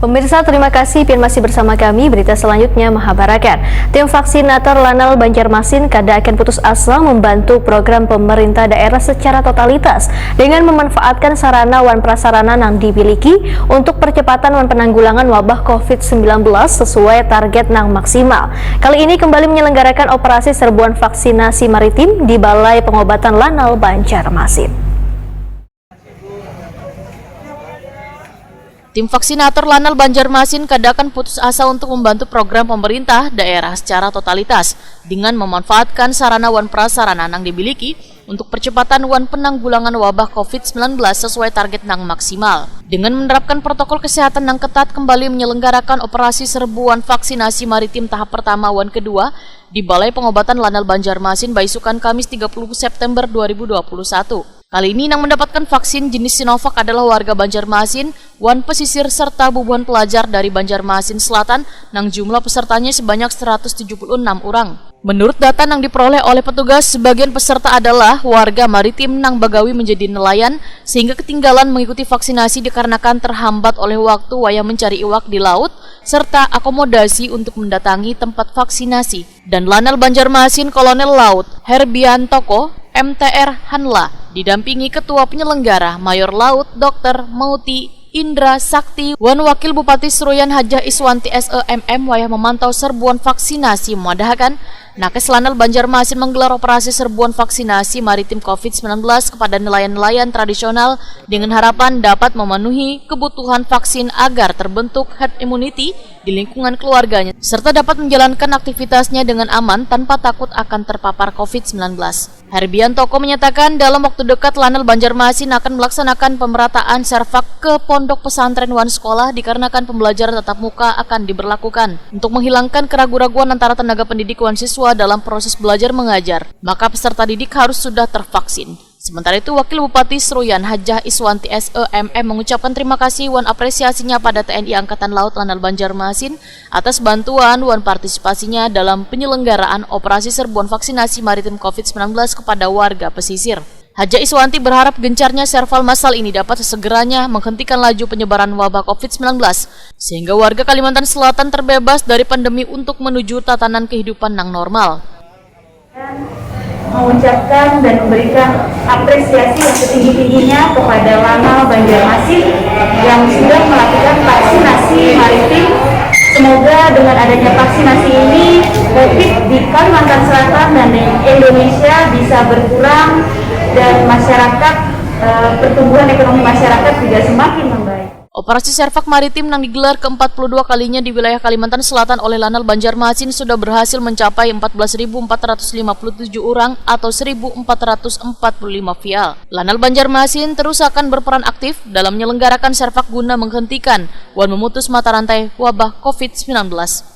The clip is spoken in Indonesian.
Pemirsa, terima kasih Pian masih bersama kami. Berita selanjutnya Mahabarakan. Tim vaksinator Lanal Banjarmasin kada akan putus asa membantu program pemerintah daerah secara totalitas dengan memanfaatkan sarana wan prasarana yang dimiliki untuk percepatan wan penanggulangan wabah COVID-19 sesuai target nang maksimal. Kali ini kembali menyelenggarakan operasi serbuan vaksinasi maritim di Balai Pengobatan Lanal Banjarmasin. Tim vaksinator Lanal Banjarmasin kada akan putus asa untuk membantu program pemerintah daerah secara totalitas dengan memanfaatkan sarana wan prasarana yang dimiliki untuk percepatan wan penanggulangan wabah COVID-19 sesuai target yang maksimal. Dengan menerapkan protokol kesehatan yang ketat, kembali menyelenggarakan operasi serbuan vaksinasi maritim tahap pertama wan kedua di Balai Pengobatan Lanal Banjarmasin Baisukan Kamis 30 September 2021. Kali ini yang mendapatkan vaksin jenis Sinovac adalah warga Banjarmasin, wan pesisir serta bubuhan pelajar dari Banjarmasin Selatan yang jumlah pesertanya sebanyak 176 orang. Menurut data yang diperoleh oleh petugas, sebagian peserta adalah warga maritim nang bagawi menjadi nelayan sehingga ketinggalan mengikuti vaksinasi dikarenakan terhambat oleh waktu wayah mencari iwak di laut serta akomodasi untuk mendatangi tempat vaksinasi. Dan Lanal Banjarmasin Kolonel Laut Herbiantoko MTR Hanla didampingi Ketua Penyelenggara Mayor Laut Dr. Mauti Indra Sakti wan Wakil Bupati Seruyan Hajah Iswanti SEMM wayah memantau serbuan vaksinasi memadahkan Nakes Lanal Banjarmasin menggelar operasi serbuan vaksinasi maritim COVID-19 kepada nelayan-nelayan tradisional dengan harapan dapat memenuhi kebutuhan vaksin agar terbentuk herd immunity di lingkungan keluarganya serta dapat menjalankan aktivitasnya dengan aman tanpa takut akan terpapar COVID-19. Herbiantoko menyatakan dalam waktu dekat Lanal Banjarmasin akan melaksanakan pemerataan servak ke pondok pesantren wan sekolah dikarenakan pembelajaran tatap muka akan diberlakukan. Untuk menghilangkan keraguan-raguan antara tenaga pendidik wan siswa dalam proses belajar mengajar, maka peserta didik harus sudah tervaksin. Sementara itu, Wakil Bupati Seruyan Hajah Iswanti SEMM mengucapkan terima kasih wan apresiasinya pada TNI Angkatan Laut Lanal Banjarmasin atas bantuan wan partisipasinya dalam penyelenggaraan operasi serbuan vaksinasi maritim COVID-19 kepada warga pesisir. Hajah Iswanti berharap gencarnya serval massal ini dapat segeranya menghentikan laju penyebaran wabah COVID-19 sehingga warga Kalimantan Selatan terbebas dari pandemi untuk menuju tatanan kehidupan yang normal. Mengucapkan dan memberikan apresiasi yang setinggi-tingginya kepada Lanal Banjarmasin yang sudah melakukan vaksinasi maritim. Semoga dengan adanya vaksinasi ini COVID di Kalimantan Selatan dan di Indonesia bisa berkurang dan masyarakat, pertumbuhan ekonomi masyarakat juga semakin membaik. Operasi servak maritim yang digelar ke-42 kalinya di wilayah Kalimantan Selatan oleh Lanal Banjarmasin sudah berhasil mencapai 14.457 orang atau 1.445 vial. Lanal Banjarmasin terus akan berperan aktif dalam menyelenggarakan servak guna menghentikan wan memutus mata rantai wabah COVID-19.